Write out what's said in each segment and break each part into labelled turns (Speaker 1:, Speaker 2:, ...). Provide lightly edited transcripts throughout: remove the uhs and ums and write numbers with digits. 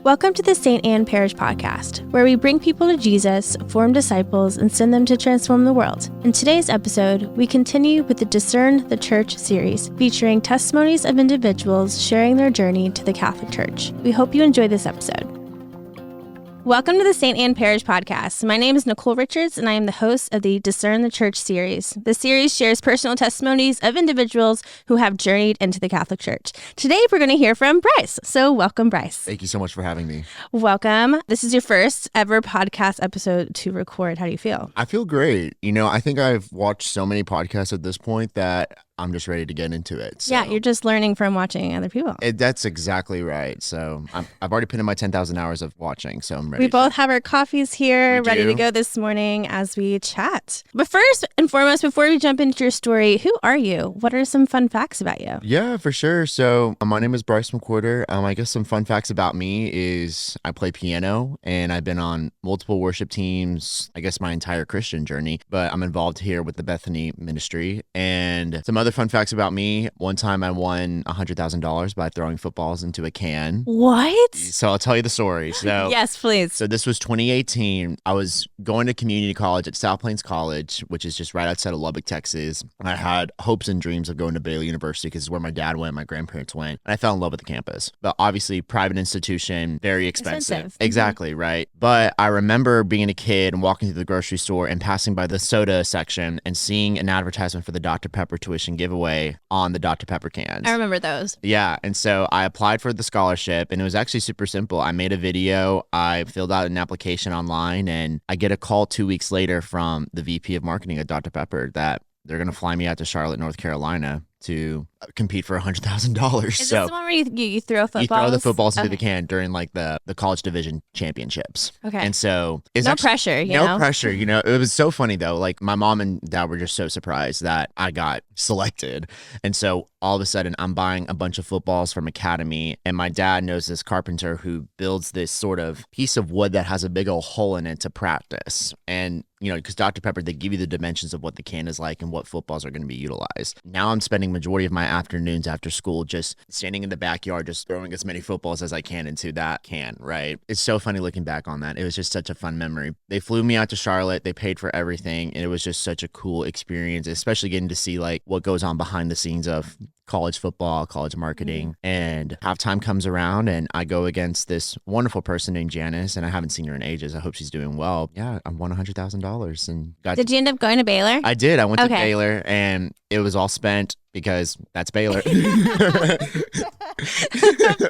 Speaker 1: Welcome to the St. Anne Parish Podcast, where we bring people to Jesus, form disciples, and send them to transform the world. In today's episode, we continue with the Discern the Church series, featuring testimonies of individuals sharing their journey to the Catholic Church. We hope you enjoy this episode. Welcome to the St. Anne Parish Podcast. My name is Nicole Richards, and I am the host of the Discern the Church series. The series shares personal testimonies of individuals who have journeyed into the Catholic Church. Today, we're going to hear from Bryce. So welcome, Bryce.
Speaker 2: Thank you so much for having me.
Speaker 1: Welcome. This is your first ever podcast episode to record. How do you feel?
Speaker 2: I feel great. I think I've watched so many podcasts at this point that I'm just ready to get into it. So.
Speaker 1: Yeah, you're just learning from watching other people.
Speaker 2: That's exactly right. So I've already put in my 10,000 hours of watching, so I'm ready.
Speaker 1: We both have our coffees here, ready
Speaker 2: do.
Speaker 1: to go this morning as we chat. But first and foremost, before we jump into your story, who are you? What are some fun facts about you?
Speaker 2: Yeah, for sure. So my name is Bryce McWhorter. I guess some fun facts about me is I play piano, and I've been on multiple worship teams, I guess my entire Christian journey, but I'm involved here with the Bethany ministry. And some other fun facts about me. One time I won $100,000 by throwing footballs into a can.
Speaker 1: What?
Speaker 2: So I'll tell you the story. So
Speaker 1: Yes, please.
Speaker 2: So this was 2018. I was going to community college at South Plains College, which is just right outside of Lubbock, Texas. I had hopes and dreams of going to Baylor University because it's where my dad went, my grandparents went, and I fell in love with the campus. But obviously, private institution, very expensive. Exactly, right? But I remember being a kid and walking through the grocery store and passing by the soda section and seeing an advertisement for the Dr. Pepper tuition giveaway on the Dr. Pepper cans.
Speaker 1: I remember those.
Speaker 2: Yeah, and so I applied for the scholarship, and it was actually super simple. I made a video, I filled out an application online, and I get a call 2 weeks later from the VP of marketing at Dr. Pepper that they're going to fly me out to Charlotte, North Carolina to compete for $100,000.
Speaker 1: Is this the one where you throw footballs?
Speaker 2: You throw the footballs into the can during like the college division championships.
Speaker 1: Okay.
Speaker 2: And so it's
Speaker 1: no pressure,
Speaker 2: no pressure. It was so funny though. Like my mom and dad were just so surprised that I got selected. And so all of a sudden I'm buying a bunch of footballs from Academy, and my dad knows this carpenter who builds this sort of piece of wood that has a big old hole in it to practice. And because Dr. Pepper, they give you the dimensions of what the can is like and what footballs are going to be utilized. Now I'm spending majority of my afternoons after school just standing in the backyard, just throwing as many footballs as I can into that can, right? It's so funny looking back on that. It was just such a fun memory. They flew me out to Charlotte. They paid for everything. And it was just such a cool experience, especially getting to see like what goes on behind the scenes of college football, college marketing. And halftime comes around and I go against this wonderful person named Janice, and I haven't seen her in ages. I hope she's doing well. Yeah, I won $100,000 and
Speaker 1: Did you end up going to Baylor?
Speaker 2: I did. I went to Baylor, and it was all spent because that's Baylor.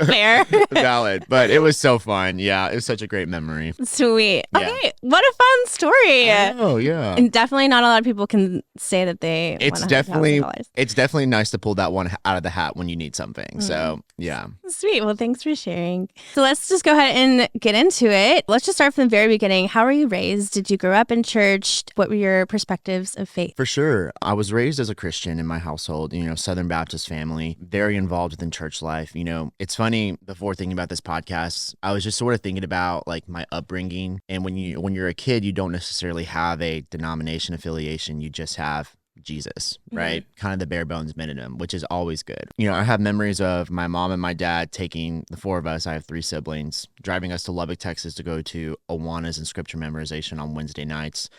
Speaker 1: Fair.
Speaker 2: Valid. But it was so fun. Yeah, it was such a great memory.
Speaker 1: Sweet.
Speaker 2: Yeah.
Speaker 1: Okay, what a fun story.
Speaker 2: Oh, yeah.
Speaker 1: And definitely not a lot of people can say that they
Speaker 2: It's
Speaker 1: won
Speaker 2: definitely nice to pull that one out of the hat when you need something. So, yeah.
Speaker 1: Sweet. Well, thanks for sharing. So let's just go ahead and get into it. Let's just start from the very beginning. How were you raised? Did you grow up in church? What were your perspectives of faith?
Speaker 2: For sure. I was raised as a Christian in my household, Southern Baptist family, very involved within church life. It's funny, before thinking about this podcast, I was just sort of thinking about like my upbringing. And when you're a kid, you don't necessarily have a denomination affiliation. You just have Jesus, right? Kind of the bare bones minimum, which is always good. I have memories of my mom and my dad taking the four of us, I have three siblings, driving us to Lubbock, Texas to go to Awanas and scripture memorization on Wednesday nights.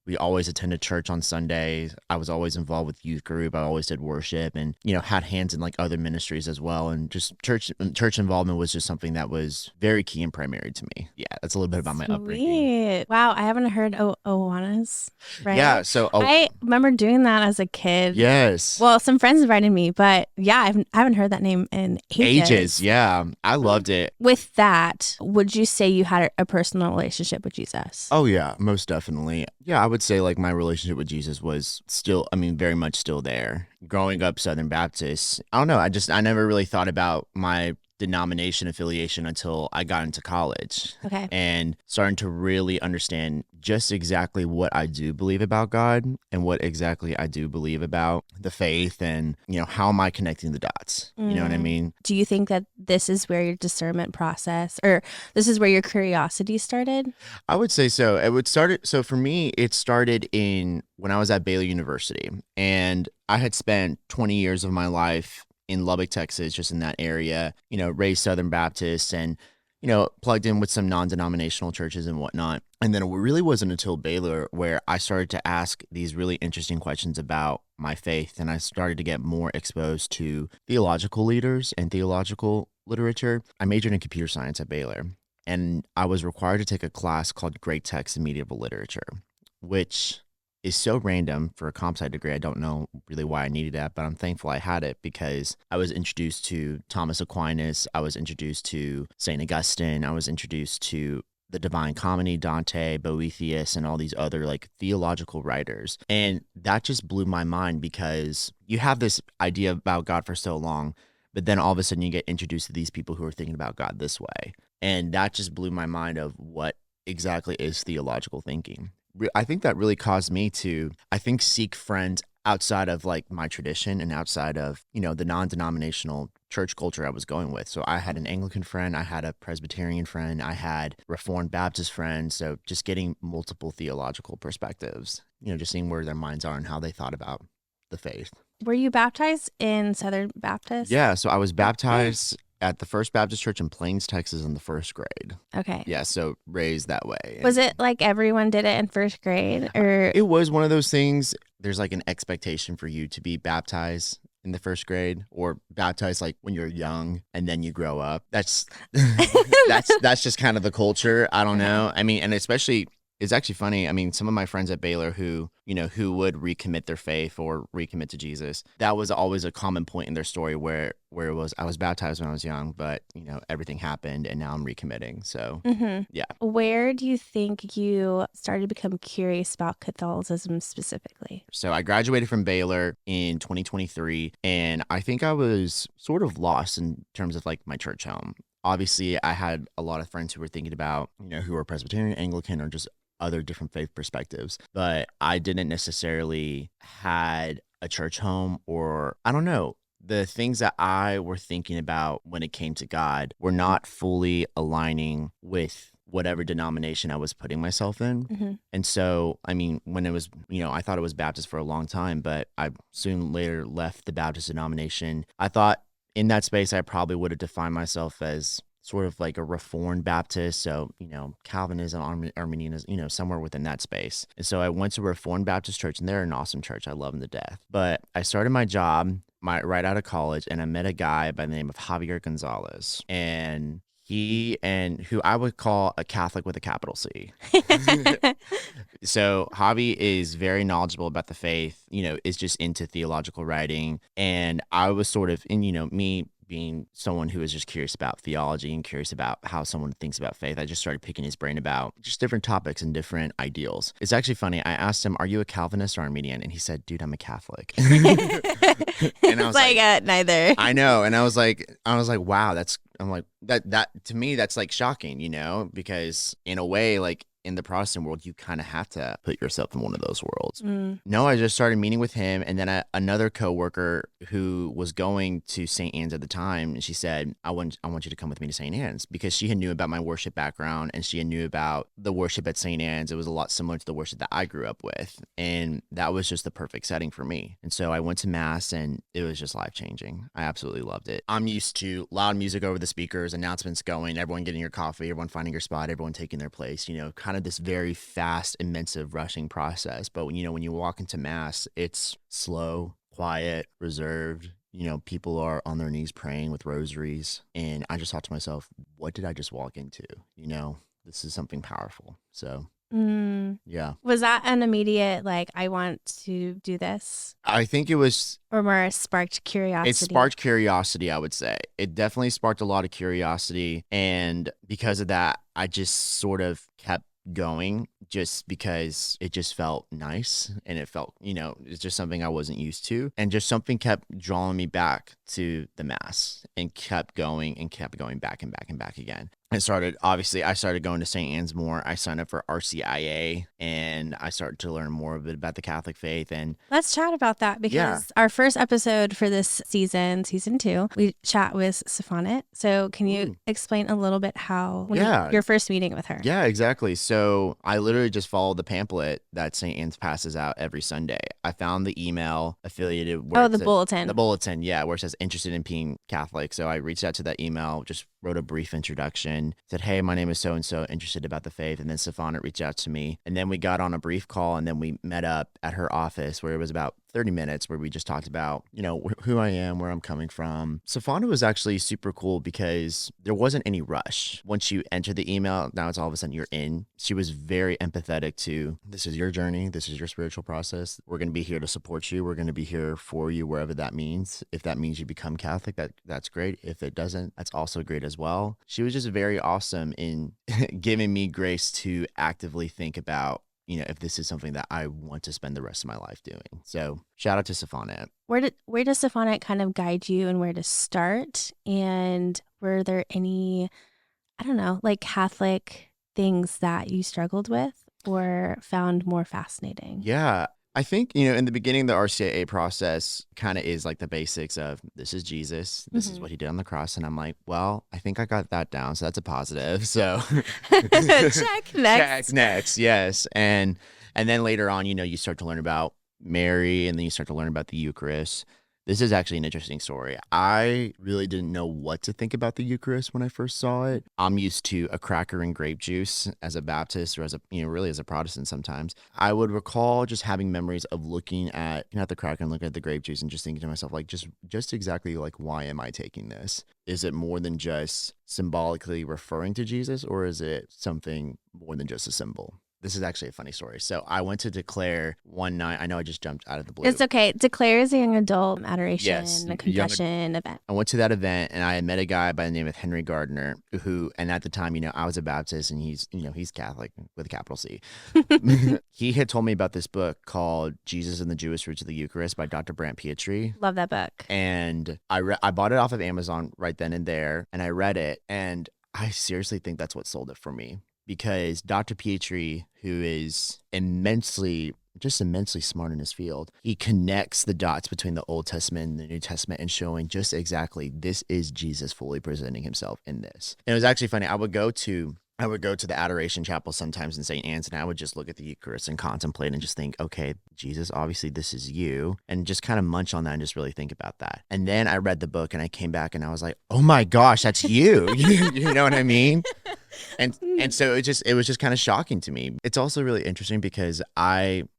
Speaker 2: We always attended church on Sundays. I was always involved with youth group. I always did worship and, had hands in like other ministries as well. And just church involvement was just something that was very key and primary to me. Yeah, that's a little bit about my upbringing.
Speaker 1: Wow, I haven't heard Awanas. Right?
Speaker 2: Yeah, so
Speaker 1: I remember doing that as a kid.
Speaker 2: Yes.
Speaker 1: Well, some friends invited me, but yeah, I haven't heard that name in ages.
Speaker 2: Yeah, I loved it.
Speaker 1: With that, would you say you had a personal relationship with Jesus?
Speaker 2: Oh yeah, most definitely. Yeah, I would say like my relationship with Jesus was still, very much still there. Growing up Southern Baptist, I don't know. I never really thought about my denomination affiliation until I got into college.
Speaker 1: Okay.
Speaker 2: And starting to really understand just exactly what I do believe about God and what exactly I do believe about the faith and, how am I connecting the dots? You know what I mean?
Speaker 1: Do you think that this is where your discernment process or this is where your curiosity started?
Speaker 2: I would say so. So for me, it started when I was at Baylor University, and I had spent 20 years of my life in Lubbock, Texas, just in that area, raised Southern Baptist, and plugged in with some non-denominational churches and whatnot. And then it really wasn't until Baylor where I started to ask these really interesting questions about my faith. And I started to get more exposed to theological leaders and theological literature. I majored in computer science at Baylor, and I was required to take a class called Great Text and Medieval Literature, which is so random for a comp sci degree. I don't know really why I needed that, but I'm thankful I had it because I was introduced to Thomas Aquinas. I was introduced to St. Augustine. I was introduced to the Divine Comedy, Dante, Boethius, and all these other like theological writers. And that just blew my mind because you have this idea about God for so long, but then all of a sudden you get introduced to these people who are thinking about God this way. And that just blew my mind of what exactly is theological thinking. I think that really caused me to, seek friends outside of like my tradition and outside of, the non-denominational church culture I was going with. So I had an Anglican friend, I had a Presbyterian friend, I had Reformed Baptist friends. So just getting multiple theological perspectives, just seeing where their minds are and how they thought about the faith.
Speaker 1: Were you baptized in Southern Baptist?
Speaker 2: Yeah, so I was baptized at the First Baptist Church in Plains, Texas in the first grade.
Speaker 1: Okay.
Speaker 2: Yeah, so raised that way.
Speaker 1: Was it like everyone did it in first grade? Or
Speaker 2: it was one of those things, there's like an expectation for you to be baptized in the first grade or baptized like when you're young and then you grow up. That's that's just kind of the culture. I don't know. I mean, and especially it's actually funny. I mean, some of my friends at Baylor who would recommit their faith or recommit to Jesus, that was always a common point in their story where it was, I was baptized when I was young, but, everything happened and now I'm recommitting. So, yeah.
Speaker 1: Where do you think you started to become curious about Catholicism specifically?
Speaker 2: So I graduated from Baylor in 2023, and I think I was sort of lost in terms of like my church home. Obviously, I had a lot of friends who were thinking about, who were Presbyterian, Anglican, or just other different faith perspectives, but I didn't necessarily had a church home, or I don't know. The things that I were thinking about when it came to God were not fully aligning with whatever denomination I was putting myself in.
Speaker 1: Mm-hmm.
Speaker 2: And so, I mean, when it was, I thought it was Baptist for a long time, but I soon later left the Baptist denomination. I thought in that space, I probably would have defined myself as sort of like a Reformed Baptist. So, Calvinism, Arminianism, somewhere within that space. And so I went to a Reformed Baptist church, and they're an awesome church. I love them to death. But I started my job right out of college, and I met a guy by the name of Javier Gonzalez. And who I would call a Catholic with a capital C. So Javi is very knowledgeable about the faith, is just into theological writing. And I was sort of, me being someone who is just curious about theology and curious about how someone thinks about faith, I just started picking his brain about just different topics and different ideals. It's actually funny. I asked him, "Are you a Calvinist or Arminian?" And he said, "Dude, I'm a Catholic." And I was like,
Speaker 1: neither.
Speaker 2: I know. And I was like, wow, that to me, that's like shocking, because in a way, like in the Protestant world, you kind of have to put yourself in one of those worlds. No, I just started meeting with him, and then another coworker who was going to St. Anne's at the time, and she said, I want you to come with me to St. Anne's, because she had knew about my worship background, and she had knew about the worship at St. Anne's. It was a lot similar to the worship that I grew up with, and that was just the perfect setting for me. And so I went to Mass, and it was just life-changing. I absolutely loved it. I'm used to loud music over the speakers, announcements going, everyone getting your coffee, everyone finding your spot, everyone taking their place, kind of this very fast, immense, rushing process. But when you walk into Mass, it's slow, quiet, reserved. People are on their knees praying with rosaries. And I just thought to myself, what did I just walk into? This is something powerful. So yeah.
Speaker 1: Was that an immediate, like, I want to do this?
Speaker 2: I think it was...
Speaker 1: Or more sparked curiosity?
Speaker 2: It sparked curiosity, I would say. It definitely sparked a lot of curiosity. And because of that, I just sort of kept going, just because it just felt nice, and it felt, it's just something I wasn't used to, and just something kept drawing me back to the Mass, and kept going back and back and back again. I started going to St. Anne's more. I signed up for RCIA, and I started to learn more of it about the Catholic faith. And
Speaker 1: let's chat about that, because our first episode for this season 2, we chat with Stephanet. So can you explain a little bit how your first meeting with her?
Speaker 2: Yeah, exactly. So I literally just followed the pamphlet that St. Anne's passes out every Sunday. I found the email affiliated.
Speaker 1: The bulletin.
Speaker 2: The bulletin, yeah, where it says interested in being Catholic. So I reached out to that email, just wrote a brief introduction, said, hey, my name is so-and-so, interested about the faith. And then Safana reached out to me. And then we got on a brief call, and then we met up at her office where it was about 30 minutes where we just talked about, who I am, where I'm coming from. Safana was actually super cool because there wasn't any rush. Once you enter the email, now it's all of a sudden you're in. She was very empathetic to, this is your journey. This is your spiritual process. We're going to be here to support you. We're going to be here for you wherever that means. If that means you become Catholic, that's great. If it doesn't, that's also great as well. She was just very awesome in giving me grace to actively think about, if this is something that I want to spend the rest of my life doing. So shout out to Safana.
Speaker 1: Where does Safana kind of guide you and where to start? And were there any, I don't know, like Catholic things that you struggled with or found more fascinating?
Speaker 2: Yeah. I think, in the beginning, the RCIA process kind of is like the basics of, this is Jesus. This is what he did on the cross. And I'm like, well, I think I got that down. So that's a positive. So
Speaker 1: check next.
Speaker 2: Next. Yes. And then later on, you start to learn about Mary, and then you start to learn about the Eucharist. This is actually an interesting story. I really didn't know what to think about the Eucharist when I first saw it. I'm used to a cracker and grape juice as a Baptist, or as a, really as a Protestant sometimes. I would recall just having memories of looking at the cracker and looking at the grape juice and just thinking to myself, like, just exactly like, why am I taking this? Is it more than just symbolically referring to Jesus, or is it something more than just a symbol? This is actually a funny story. So I went to Declare one night. I know I just jumped out of the blue.
Speaker 1: It's okay. Declare is a young adult adoration, a confession event.
Speaker 2: I went to that event, and I had met a guy by the name of Henry Gardner, who, and at the time, I was a Baptist, and he's Catholic with a capital C. He had told me about this book called Jesus and the Jewish Roots of the Eucharist by Dr. Brant Pietri.
Speaker 1: Love that book.
Speaker 2: And I bought it off of Amazon right then and there, and I read it, and I seriously think that's what sold it for me. Because Dr. Pietri, who is immensely smart in his field, he connects the dots between the Old Testament and the New Testament and showing just exactly this is Jesus fully presenting himself in this. And it was actually funny. I would go to the Adoration Chapel sometimes in St. Anne's, and I would just look at the Eucharist and contemplate and just think, okay, Jesus, obviously this is you, and just kind of munch on that and just really think about that. And then I read the book, and I came back, and I was like, oh my gosh, that's you. You know what I mean? And so it was just kind of shocking to me. It's also really interesting because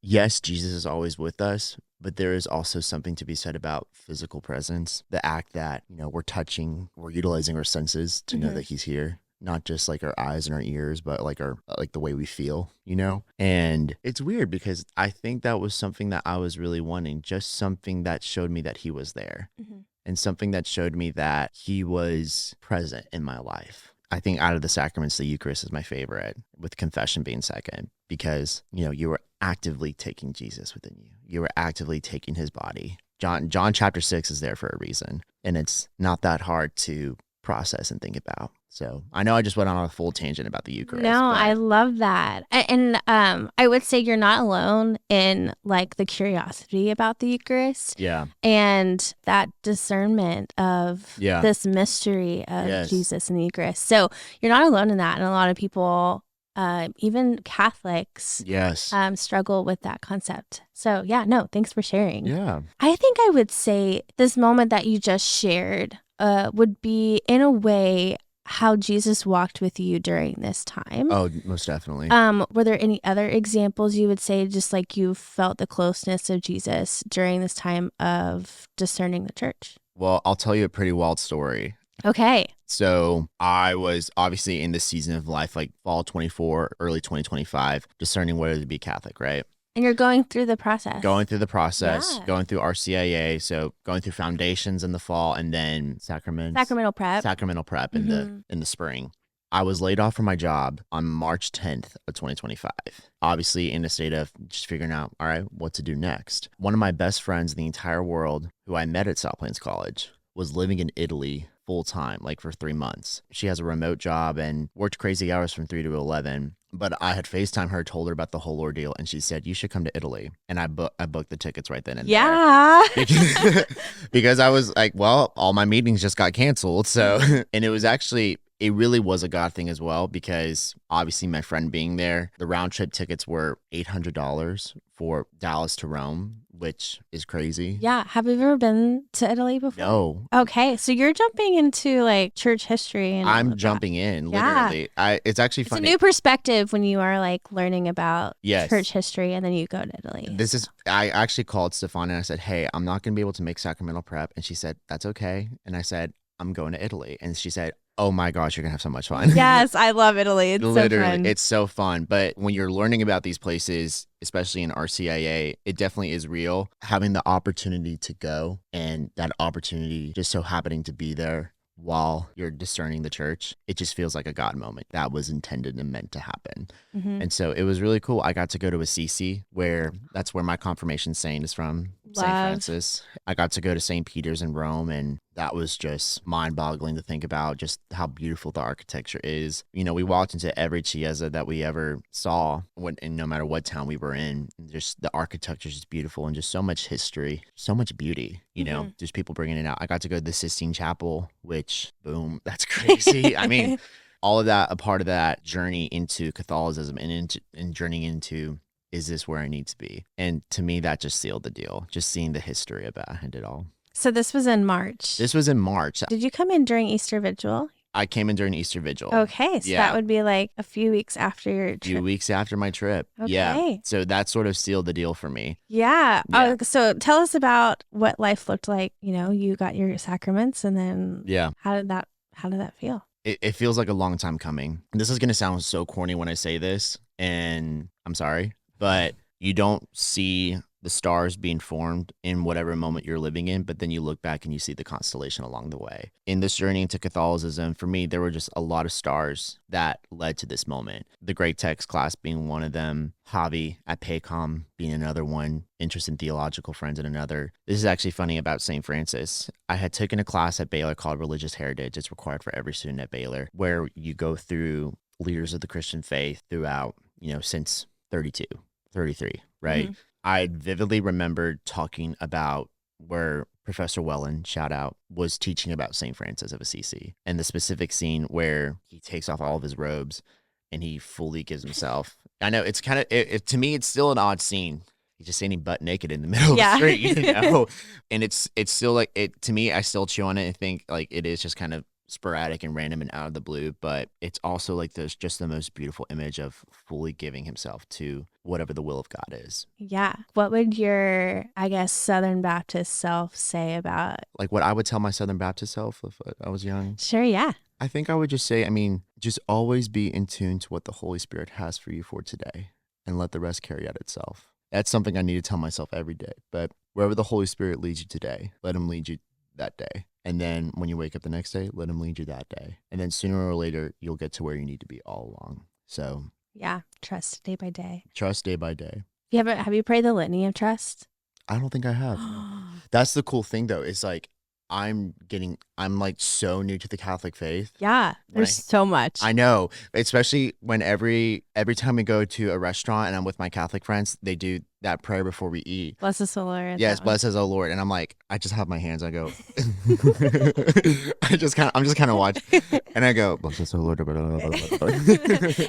Speaker 2: yes, Jesus is always with us, but there is also something to be said about physical presence, the act that, we're utilizing our senses to know that he's here. Not just like our eyes and our ears, but like the way we feel, And it's weird because I think that was something that I was really wanting, just something that showed me that he was there, and something that showed me that he was present in my life. I think out of the sacraments, the Eucharist is my favorite, with confession being second, because, you were actively taking Jesus within you. You were actively taking his body. John chapter 6 is there for a reason, and it's not that hard to process and think about. So I know I just went on a full tangent about the Eucharist.
Speaker 1: No, I love that. And I would say you're not alone in like the curiosity about the Eucharist.
Speaker 2: Yeah.
Speaker 1: And that discernment of this mystery of Jesus and the Eucharist. So you're not alone in that. And a lot of people, even Catholics, struggle with that concept. So thanks for sharing.
Speaker 2: Yeah.
Speaker 1: I think I would say this moment that you just shared would be, in a way, how Jesus walked with you during this time.
Speaker 2: Oh, most definitely.
Speaker 1: Were there any other examples you would say, just like you felt the closeness of Jesus during this time of discerning the church?
Speaker 2: Well, I'll tell you a pretty wild story.
Speaker 1: Okay.
Speaker 2: So I was obviously in this season of life, like fall 24, early 2025, discerning whether to be Catholic, right?
Speaker 1: And you're going through the process.
Speaker 2: Going through RCIA. So going through foundations in the fall, and then sacramental prep in the spring. I was laid off from my job on March 10th of 2025. Obviously in a state of just figuring out, all right, what to do next. One of my best friends in the entire world, who I met at South Plains College, was living in Italy full time, like for 3 months. She has a remote job and worked crazy hours from 3 to 11. But I had FaceTime her, told her about the whole ordeal, and she said, you should come to Italy. And I booked the tickets right then and there. Because I was like, well, all my meetings just got canceled. So, and it really was a God thing as well, because obviously my friend being there, the round trip tickets were $800 for Dallas to Rome, which is crazy.
Speaker 1: Yeah. Have you ever been to Italy before?
Speaker 2: No.
Speaker 1: Okay. So you're jumping into like church history and all
Speaker 2: I'm
Speaker 1: of
Speaker 2: jumping in,
Speaker 1: Yeah.
Speaker 2: literally. It's actually
Speaker 1: It's
Speaker 2: funny.
Speaker 1: a new perspective when you are like learning about
Speaker 2: Yes.
Speaker 1: church history and then you go to Italy.
Speaker 2: I actually called Stefan and I said, hey, I'm not going to be able to make sacramental prep. And she said, that's okay. And I said, I'm going to Italy. And she said, oh my gosh, you're going to have so much fun.
Speaker 1: Yes, I love Italy. It's
Speaker 2: Literally,
Speaker 1: so fun.
Speaker 2: it's so fun. But when you're learning about these places, especially in RCIA, it definitely is real. Having the opportunity to go and that opportunity just so happening to be there while you're discerning the church, it just feels like a God moment that was intended and meant to happen.
Speaker 1: Mhm.
Speaker 2: And so it was really cool. I got to go to Assisi, where that's where my confirmation saint is from, St.
Speaker 1: Love.
Speaker 2: Francis. I got to go to St. Peter's in Rome, and that was just mind-boggling to think about just how beautiful the architecture is. You know, we walked into every chiesa that we ever saw, and no matter what town we were in, just the architecture is just beautiful and just so much history, so much beauty, you know, just people bringing it out. I got to go to the Sistine Chapel, which, boom, that's crazy. I mean, all of that, a part of that journey into Catholicism and journeying into, is this where I need to be? And to me, that just sealed the deal, just seeing the history behind it all.
Speaker 1: So this was in March.
Speaker 2: This was in March.
Speaker 1: Did you come in during Easter Vigil?
Speaker 2: I came in during Easter Vigil.
Speaker 1: Okay, so that would be like a few weeks after your trip.
Speaker 2: A few weeks after my trip.
Speaker 1: Okay.
Speaker 2: Yeah. So that sort of sealed the deal for me.
Speaker 1: Yeah.
Speaker 2: Yeah.
Speaker 1: So tell us about what life looked like. You know, you got your sacraments, and then how did that feel?
Speaker 2: It feels like a long time coming. This is going to sound so corny when I say this, and I'm sorry, but you don't see the stars being formed in whatever moment you're living in, but then you look back and you see the constellation along the way. In this journey into Catholicism, for me, there were just a lot of stars that led to this moment. The Great Text class being one of them, Javi at Paycom being another one, interest in theological friends in another. This is actually funny about St. Francis. I had taken a class at Baylor called Religious Heritage. It's required for every student at Baylor, where you go through leaders of the Christian faith throughout, you know, since 33, right? Mm-hmm. I vividly remembered talking about where Professor Wellen, shout out, was teaching about St. Francis of Assisi, and the specific scene where he takes off all of his robes and he fully gives himself. I know it's kind of, to me, it's still an odd scene. He's just standing butt naked in the middle of the street, you know? And it's still like, to me, I still chew on it and think like it is just kind of sporadic and random and out of the blue, but it's also like there's just the most beautiful image of fully giving himself to whatever the will of God is.
Speaker 1: Yeah. What would your, I guess, Southern Baptist self say about?
Speaker 2: Like what I would tell my Southern Baptist self if I was young?
Speaker 1: Sure, yeah.
Speaker 2: I think I would just say, just always be in tune to what the Holy Spirit has for you for today and let the rest carry out itself. That's something I need to tell myself every day. But wherever the Holy Spirit leads you today, let him lead you that day. And then when you wake up the next day, let him lead you that day. And then sooner or later, you'll get to where you need to be all along. So
Speaker 1: yeah, trust day by day.
Speaker 2: Trust day by day.
Speaker 1: Have you prayed the litany of trust?
Speaker 2: I don't think I have. That's the cool thing though. Is like I'm like so new to the Catholic faith.
Speaker 1: Yeah, there's so much.
Speaker 2: I know, especially when every time we go to a restaurant and I'm with my Catholic friends, they do that prayer before we eat.
Speaker 1: Bless us, O Lord.
Speaker 2: Yes, bless us, O Lord. And I'm like, I just have my hands. I go, I'm just kind of watching, and I go, bless us, O Lord.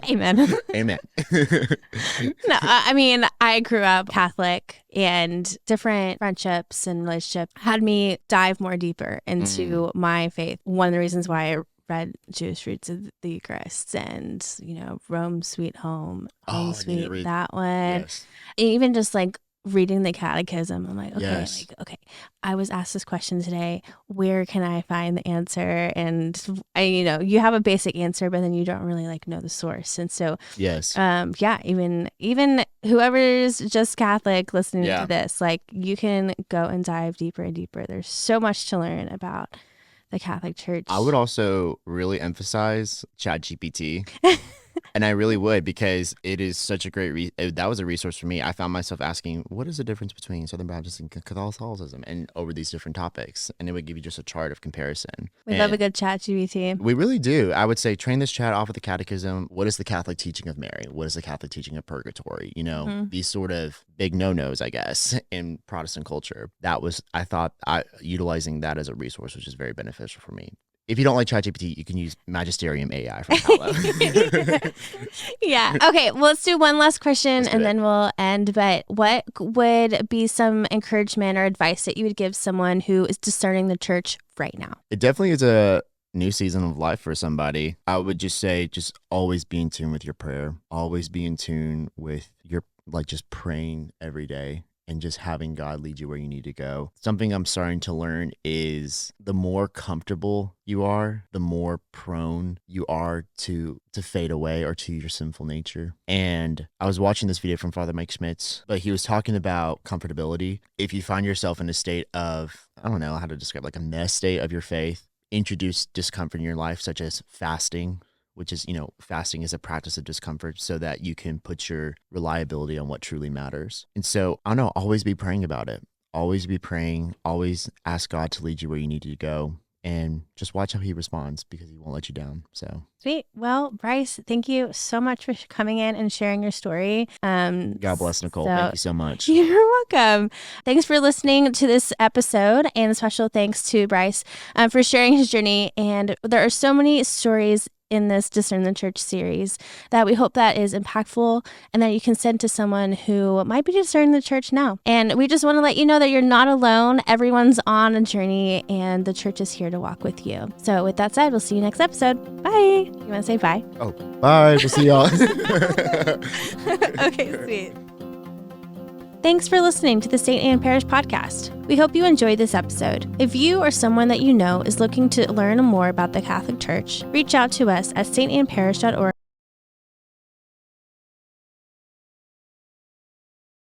Speaker 1: Amen.
Speaker 2: Amen.
Speaker 1: No, I mean, I grew up Catholic, and different friendships and relationships had me dive more deeper into my faith. One of the reasons why I read Jewish Roots of the Eucharist and, you know, Rome Sweet Home, Sweet, that one.
Speaker 2: Yes.
Speaker 1: Even just like reading the catechism, I'm like, okay, I was asked this question today. Where can I find the answer? And you have a basic answer, but then you don't really like know the source. And so,
Speaker 2: yes,
Speaker 1: even whoever's just Catholic listening to this, like you can go and dive deeper and deeper. There's so much to learn about the Catholic Church.
Speaker 2: I would also really emphasize ChatGPT. And I really would, because it is such a great that was a resource for me. I found myself asking, what is the difference between Southern Baptist and Catholicism, and over these different topics, and it would give you just a chart of comparison.
Speaker 1: We love a good ChatGPT.
Speaker 2: We really do. I would say train this chat off of the catechism. What is the Catholic teaching of Mary? What is the Catholic teaching of purgatory? You know, these sort of big no-nos, I guess, in Protestant culture. I thought utilizing that as a resource was just very beneficial for me. If you don't like ChatGPT, you can use Magisterium AI from Palo.
Speaker 1: Yeah. Okay. Well, let's do one last question and then we'll end. But what would be some encouragement or advice that you would give someone who is discerning the church right now?
Speaker 2: It definitely is a new season of life for somebody. I would just say, just always be in tune with your prayer. Always be in tune with your, just praying every day. And just having God lead you where you need to go. Something I'm starting to learn is the more comfortable you are, the more prone you are to fade away or to your sinful nature. And I was watching this video from Father Mike Schmitz, but he was talking about comfortability. If you find yourself in a state of, I don't know how to describe, a mess state of your faith, introduce discomfort in your life, such as fasting, which is, fasting is a practice of discomfort so that you can put your reliability on what truly matters. And so, I don't know, always be praying about it. Always be praying. Always ask God to lead you where you need to go. And just watch how he responds, because he won't let you down. So
Speaker 1: sweet. Well, Bryce, thank you so much for coming in and sharing your story.
Speaker 2: God bless, Nicole. Thank you so much.
Speaker 1: You're welcome. Thanks for listening to this episode, and special thanks to Bryce for sharing his journey. And there are so many stories in this Discern the Church series that we hope that is impactful and that you can send to someone who might be discerning the church now. And we just want to let you know that you're not alone. Everyone's on a journey and the church is here to walk with you. So with that said, we'll see you next episode. Bye. You want to say bye?
Speaker 2: Oh, bye. We'll see y'all.
Speaker 1: Okay, sweet. Thanks for listening to the St. Anne Parish podcast. We hope you enjoyed this episode. If you or someone that you know is looking to learn more about the Catholic Church, reach out to us at stanneparish.org